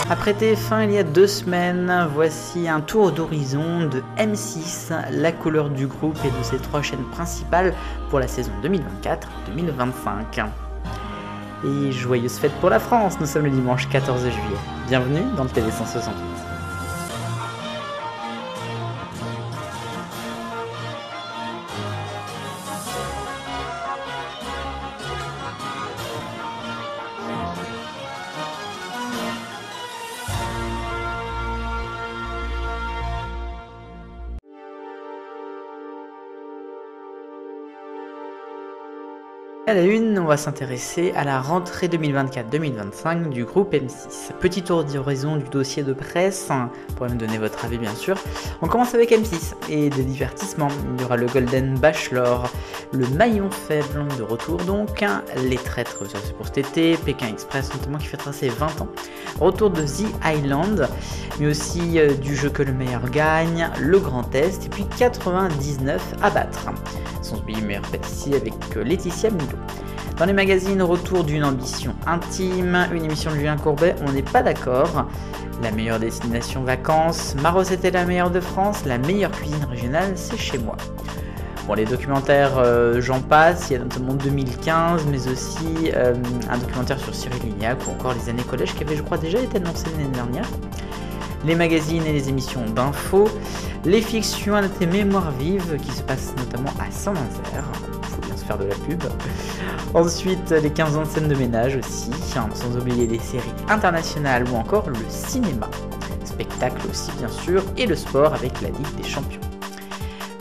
Après TF1 il y a 2 semaines, voici un tour d'horizon de M6, la couleur du groupe et de ses 3 chaînes principales pour la saison 2024-2025. Et joyeuse fête pour la France, nous sommes le dimanche 14 juillet. Bienvenue dans le TV 168. À la une, on va s'intéresser à la rentrée 2024-2025 du groupe M6. Petit tour d'horizon du dossier de presse, pour me donner votre avis bien sûr. On commence avec M6 et des divertissements. Il y aura le Golden Bachelor, le maillon faible de retour donc, les traîtres pour cet été, Pékin Express notamment qui fêtera ses 20 ans, retour de The Island, mais aussi du jeu que le meilleur gagne, le Grand Test et puis 99 à battre. Sans oublier le meilleur pâtissier avec Laetitia Milo. Dans les magazines, retour d'une ambition intime, une émission de Julien Courbet, on n'est pas d'accord. La meilleure destination vacances, Ma recette est la meilleure de France, la meilleure cuisine régionale, c'est chez moi. Bon, les documentaires, j'en passe, il y a notamment 2015, mais aussi un documentaire sur Cyril Lignac ou encore les années collège qui avait, je crois, déjà été annoncé l'année dernière. Les magazines et les émissions d'infos, les fictions à noter mémoire vive qui se passent notamment à Saint-Nazaire, il faut bien se faire de la pub. Ensuite, les 15 ans de scène de ménage aussi, sans oublier les séries internationales ou encore le cinéma. Spectacle aussi bien sûr, et le sport avec la Ligue des Champions.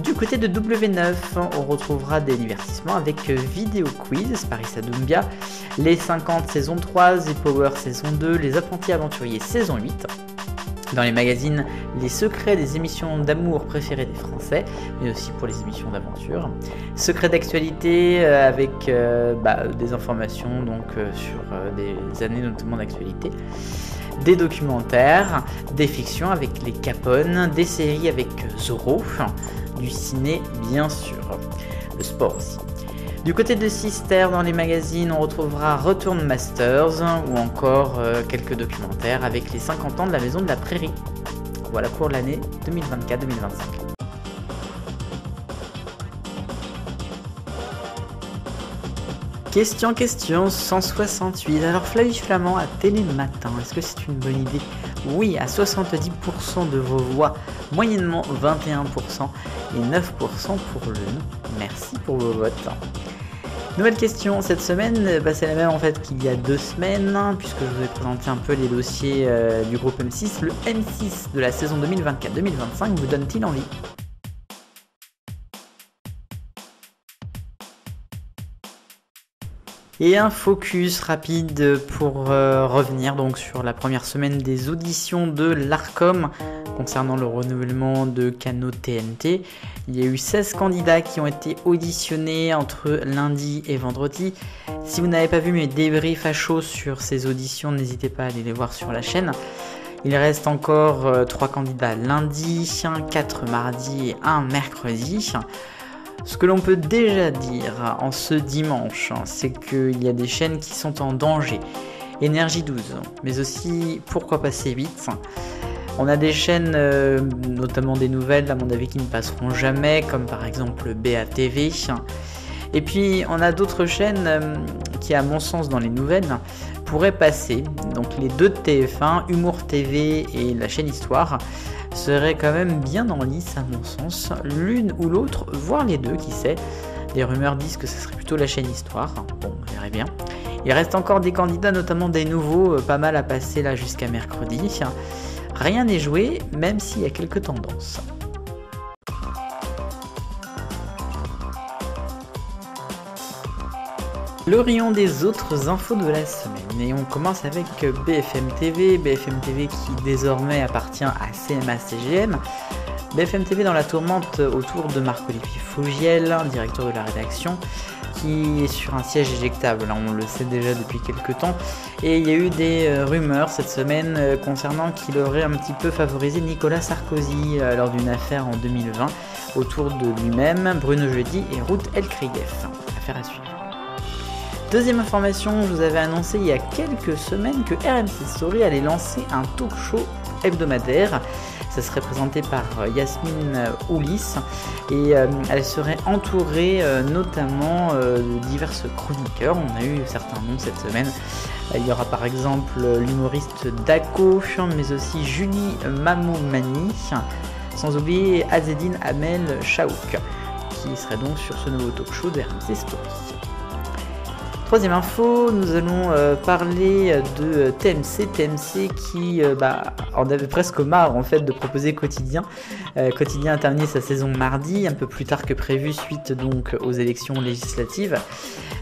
Du côté de W9, on retrouvera des divertissements avec Vidéo Quiz, Paris à Doumbia, les 50 saison 3, The Power saison 2, les apprentis aventuriers saison 8. Dans les magazines, les secrets des émissions d'amour préférées des Français, mais aussi pour les émissions d'aventure. Secrets d'actualité avec des informations donc, sur des années notamment d'actualité. Des documentaires, des fictions avec les Capone, des séries avec Zorro, du ciné bien sûr, le sport aussi. Du côté de Sister, dans les magazines, on retrouvera Return Masters ou encore quelques documentaires avec les 50 ans de la Maison de la Prairie. Voilà pour l'année 2024-2025. Question 168. Alors Flavie Flament à Télématin, est-ce que c'est une bonne idée? Oui, à 70% de vos voix, moyennement 21% et 9% pour le non. Merci pour vos votes. Nouvelle question cette semaine, c'est la même en fait qu'il y a 2 semaines, puisque je vous ai présenté un peu les dossiers du groupe M6. Le M6 de la saison 2024-2025 vous donne-t-il envie? Et un focus rapide pour revenir donc sur la première semaine des auditions de l'Arcom concernant le renouvellement de canaux TNT. Il y a eu 16 candidats qui ont été auditionnés entre lundi et vendredi. Si vous n'avez pas vu mes débriefs à chaud sur ces auditions, n'hésitez pas à aller les voir sur la chaîne. Il reste encore 3 candidats lundi, 4 mardi et 1 mercredi. Ce que l'on peut déjà dire en ce dimanche, c'est qu'il y a des chaînes qui sont en danger. Énergie 12, mais aussi pourquoi pas C8. On a des chaînes, notamment des nouvelles, à mon avis, qui ne passeront jamais, comme par exemple BATV. Et puis on a d'autres chaînes qui, à mon sens, dans les nouvelles, pourraient passer. Donc les 2 de TF1, Humour TV et la chaîne Histoire, seraient quand même bien en lice à mon sens, l'une ou l'autre, voire les 2, qui sait. Des rumeurs disent que ce serait plutôt la chaîne Histoire, bon, on verrait bien. Il reste encore des candidats, notamment des nouveaux, pas mal à passer là jusqu'à mercredi. Rien n'est joué, même s'il y a quelques tendances. Le rayon des autres infos de la semaine, et on commence avec BFM TV qui désormais appartient à CMA-CGM. BFM TV dans la tourmente autour de Marc-Olivier Fogiel, directeur de la rédaction, qui est sur un siège éjectable, on le sait déjà depuis quelques temps, et il y a eu des rumeurs cette semaine concernant qu'il aurait un petit peu favorisé Nicolas Sarkozy lors d'une affaire en 2020 autour de lui-même, Bruno Jeudi et Ruth El Khaïef. Affaire à suivre. Deuxième information, je vous avais annoncé il y a quelques semaines que RMC Story allait lancer un talk show hebdomadaire. Ça serait présenté par Yasmine Oulis et elle serait entourée notamment de divers chroniqueurs. On a eu certains noms cette semaine. Il y aura par exemple l'humoriste Dako, mais aussi Julie Mamoumani, sans oublier Azedine Amel Chaouk, qui serait donc sur ce nouveau talk show d'RMC Story. Troisième info, nous allons parler de TMC qui en avait presque marre en fait de proposer Quotidien. Quotidien a terminé sa saison mardi, un peu plus tard que prévu suite donc aux élections législatives.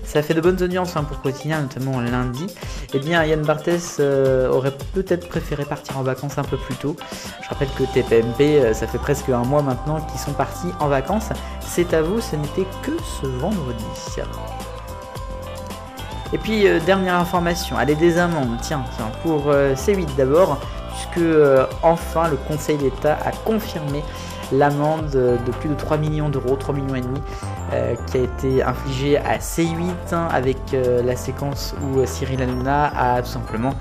Ça fait de bonnes audiences pour Quotidien, notamment lundi. Eh bien, Yann Barthès aurait peut-être préféré partir en vacances un peu plus tôt. Je rappelle que TPMP, ça fait presque un mois maintenant qu'ils sont partis en vacances. C'est à vous, ce n'était que ce vendredi. Et puis, dernière information, allez, des amendes, tiens, pour C8 d'abord, puisque enfin le Conseil d'État a confirmé l'amende de plus de 3 millions d'euros, 3 millions et demi, qui a été infligée à C8 avec la séquence où Cyril Hanouna a tout simplement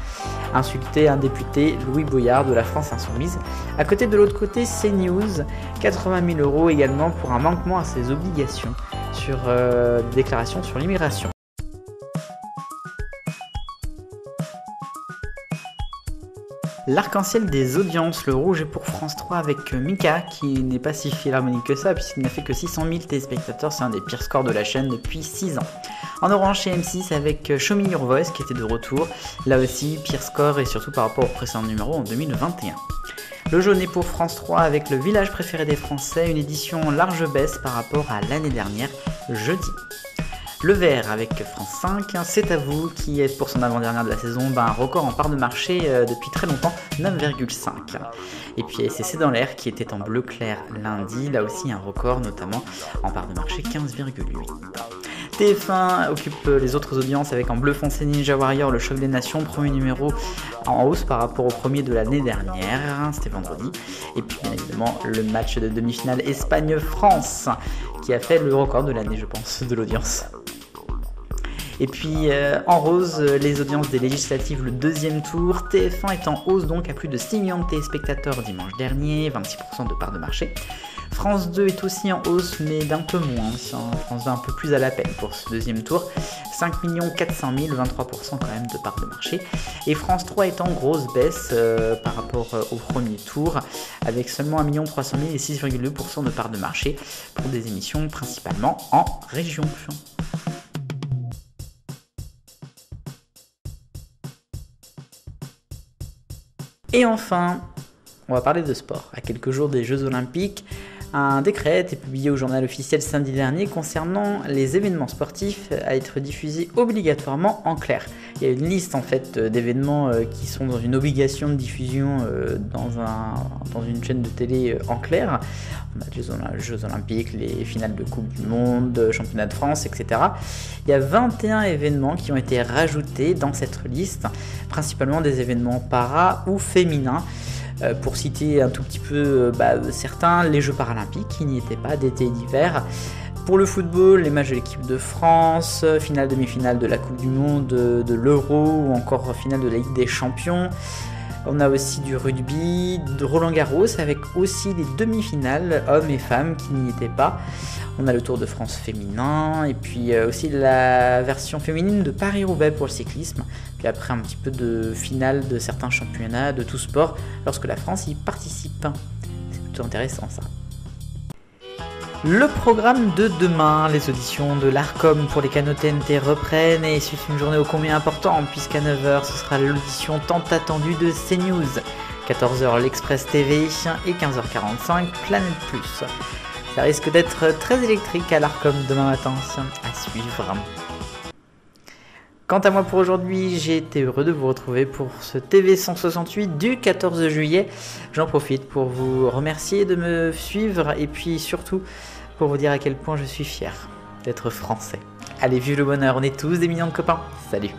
insulté un député, Louis Boyard de la France Insoumise. À côté de l'autre côté, CNews, 80 000 euros également pour un manquement à ses obligations sur déclaration sur l'immigration. L'arc-en-ciel des audiences, le rouge est pour France 3 avec Mika, qui n'est pas si philharmonique que ça, puisqu'il n'a fait que 600 000 téléspectateurs, c'est un des pires scores de la chaîne depuis 6 ans. En orange chez M6 avec Show Me Your Voice, qui était de retour, là aussi pire score et surtout par rapport au précédent numéro en 2021. Le jaune est pour France 3 avec Le village préféré des Français, une édition large baisse par rapport à l'année dernière, jeudi. Le vert avec France 5, c'est à vous, qui est pour son avant-dernière de la saison un record en part de marché depuis très longtemps, 9,5. Et puis c'est dans l'air qui était en bleu clair lundi, là aussi un record notamment en part de marché 15,8. TF1 occupe les autres audiences avec en bleu foncé Ninja Warrior, le choc des nations, premier numéro en hausse par rapport au premier de l'année dernière, c'était vendredi. Et puis bien évidemment le match de demi-finale Espagne-France qui a fait le record de l'année je pense de l'audience. Et puis en rose, les audiences des législatives, le deuxième tour. TF1 est en hausse donc à plus de 6 millions de téléspectateurs dimanche dernier, 26% de part de marché. France 2 est aussi en hausse, mais d'un peu moins. France 2 un peu plus à la peine pour ce deuxième tour. 5 400 000, 23% quand même de part de marché. Et France 3 est en grosse baisse par rapport au premier tour, avec seulement 1 300 000 et 6,2% de part de marché pour des émissions principalement en région. Et enfin, on va parler de sport. À quelques jours des Jeux Olympiques, un décret a été publié au journal officiel samedi dernier concernant les événements sportifs à être diffusés obligatoirement en clair. Il y a une liste en fait d'événements qui sont dans une obligation de diffusion dans une chaîne de télé en clair. On a les Jeux Olympiques, les finales de Coupe du Monde, Championnat de France, etc. Il y a 21 événements qui ont été rajoutés dans cette liste, principalement des événements para ou féminins. Pour citer un tout petit peu certains, les Jeux paralympiques qui n'y étaient pas d'été et d'hiver. Pour le football, les matchs de l'équipe de France, finale, demi-finale de la Coupe du Monde, de l'Euro ou encore finale de la Ligue des Champions. On a aussi du rugby, de Roland Garros avec aussi les demi-finales hommes et femmes qui n'y étaient pas. On a le Tour de France féminin et puis aussi la version féminine de Paris-Roubaix pour le cyclisme. Puis après un petit peu de finale de certains championnats de tout sport lorsque la France y participe. C'est plutôt intéressant ça. Le programme de demain, les auditions de l'Arcom pour les canaux TNT reprennent et suit une journée ô combien importante puisqu'à 9h ce sera l'audition tant attendue de CNews. 14h l'Express TV et 15h45 Planète Plus. Ça risque d'être très électrique à l'Arcom demain matin, à suivre. Quant à moi pour aujourd'hui, j'ai été heureux de vous retrouver pour ce TV 168 du 14 juillet. J'en profite pour vous remercier de me suivre et puis surtout pour vous dire à quel point je suis fier d'être français. Allez, vive le bonheur, on est tous des millions de copains. Salut!